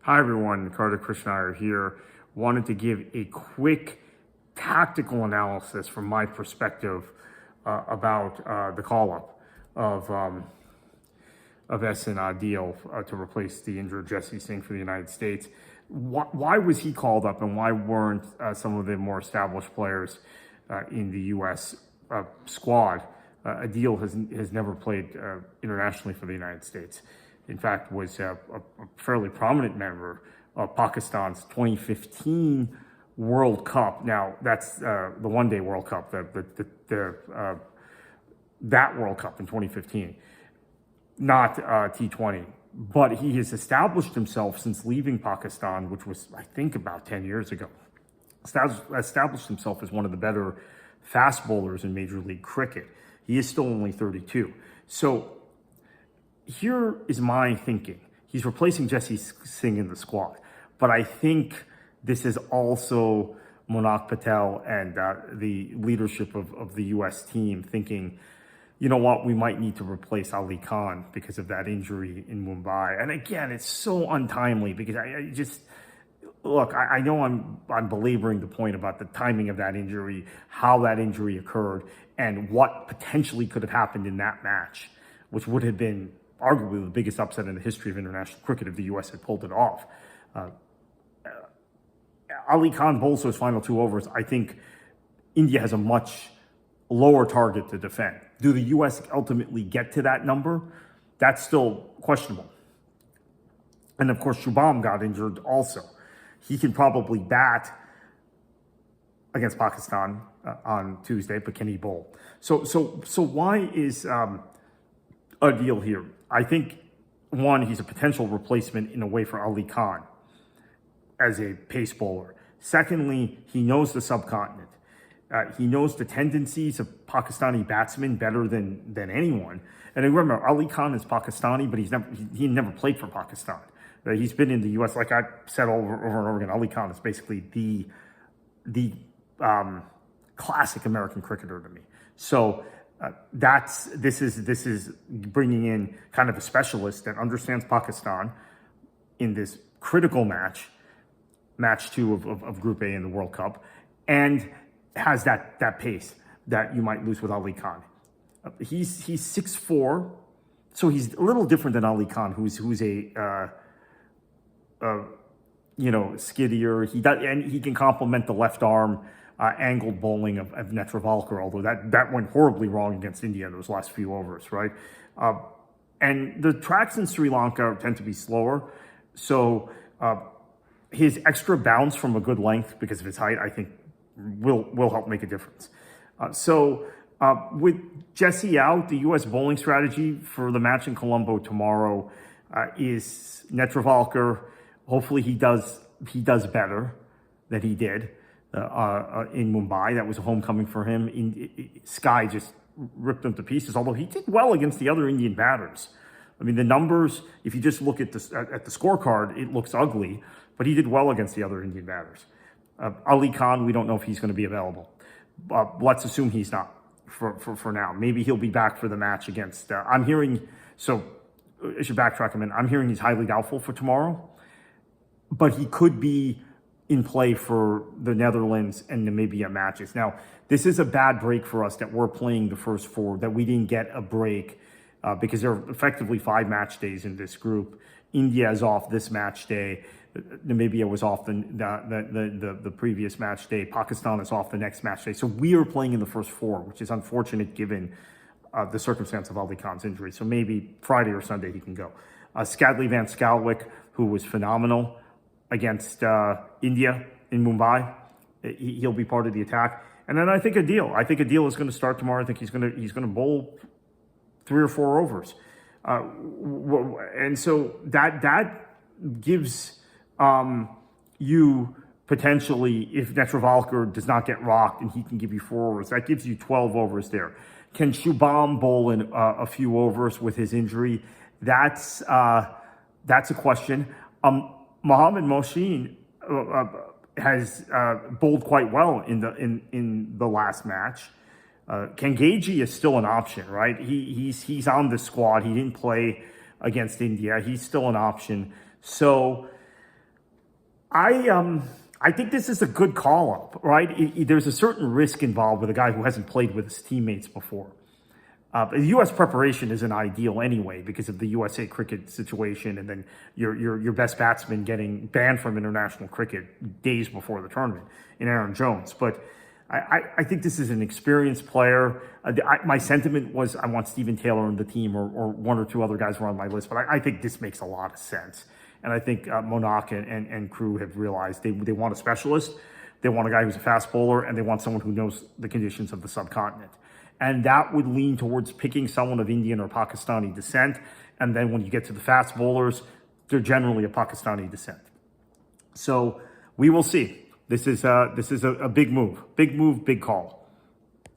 Hi everyone, Carter Krishnaiyer here. Wanted to give a quick tactical analysis from my perspective about the call-up of Ehsan Adil to replace the injured Jesse Singh for the United States. Why was he called up, and why weren't some of the more established players in the U.S. Squad? Adil has never played internationally for the United States. In fact, was a fairly prominent member of Pakistan's 2015 World Cup. Now, that's the one-day World Cup, that World Cup in 2015, not T20. But he has established himself since leaving Pakistan, which was, I think, about 10 years ago. Established himself as one of the better fast bowlers in Major League Cricket. He is still only 32. So here is my thinking. He's replacing Jesse Singh in the squad. But I think this is also Monak Patel and the leadership of the U.S. team thinking, you know what, we might need to replace Ali Khan because of that injury in Mumbai. And again, it's so untimely because I just, look, I know I'm belaboring the point about the timing of that injury, how that injury occurred, and what potentially could have happened in that match, which would have been arguably the biggest upset in the history of international cricket if the U.S. had pulled it off. Ali Khan bowls those final 2 overs. I think India has a much lower target to defend. Do the U.S. ultimately get to that number? That's still questionable. And of course, Shubham got injured also. He can probably bat against Pakistan on Tuesday, but can he bowl? So why is Adil here? I think, one, he's a potential replacement in a way for Ali Khan as a pace bowler. Secondly, he knows the subcontinent. He knows the tendencies of Pakistani batsmen better than anyone. And remember, Ali Khan is Pakistani, but he never played for Pakistan. He's been in the U.S. Like I've said over and over again. Ali Khan is basically the classic American cricketer to me. So this is bringing in kind of a specialist that understands Pakistan in this critical match 2 of Group A in the World Cup, and has that pace that you might lose with Ali Khan. He's 6'4", so he's a little different than Ali Khan, who's a skiddier. He can complement the left arm angled bowling of Netravalkar, although that went horribly wrong against India in those last few overs, right? And the tracks in Sri Lanka tend to be slower, so his extra bounce from a good length because of his height, I think, will help make a difference. With Jesse out, the U.S. bowling strategy for the match in Colombo tomorrow is Netravalkar. Hopefully he does better than he did in Mumbai. That was a homecoming for him. Sky just ripped him to pieces, although he did well against the other Indian batters. I mean, the numbers, if you just look at the scorecard, it looks ugly, but he did well against the other Indian batters. Ali Khan, we don't know if he's going to be available. Let's assume he's not for now. Maybe he'll be back for the match against, I'm hearing, so I should backtrack a minute. I'm hearing he's highly doubtful for tomorrow, but he could be in play for the Netherlands and Namibia matches. Now, this is a bad break for us that we're playing the first 4, that we didn't get a break because there are effectively 5 match days in this group. India is off this match day. Namibia was off the previous match day. Pakistan is off the next match day. So we are playing in the first 4, which is unfortunate given the circumstance of Ali Khan's injury. So maybe Friday or Sunday he can go. Skadley Van Schalwick, who was phenomenal against India in Mumbai, he'll be part of the attack. And then I think Adil. I think Adil is going to start tomorrow. I think he's going to bowl 3 or 4 overs. And so that gives you potentially, if Netravalkar does not get rocked and he can give you 4 overs, that gives you 12 overs there. Can Shubham bowl in a few overs with his injury? That's a question. Mohammad Mohsin has bowled quite well in the last match. Kangage is still an option, right? He's on the squad. He didn't play against India. He's still an option. So I think this is a good call up, right? There's a certain risk involved with a guy who hasn't played with his teammates before. The U.S. preparation isn't ideal anyway because of the USA cricket situation, and then your best batsman getting banned from international cricket days before the tournament in Aaron Jones. But I think this is an experienced player. My sentiment was I want Stephen Taylor in the team, or one or two other guys were on my list, but I think this makes a lot of sense. And I think Monak and crew have realized they want a specialist. They want a guy who's a fast bowler, and they want someone who knows the conditions of the subcontinent. And that would lean towards picking someone of Indian or Pakistani descent. And then when you get to the fast bowlers, they're generally of Pakistani descent. So we will see. This is a big move, big call.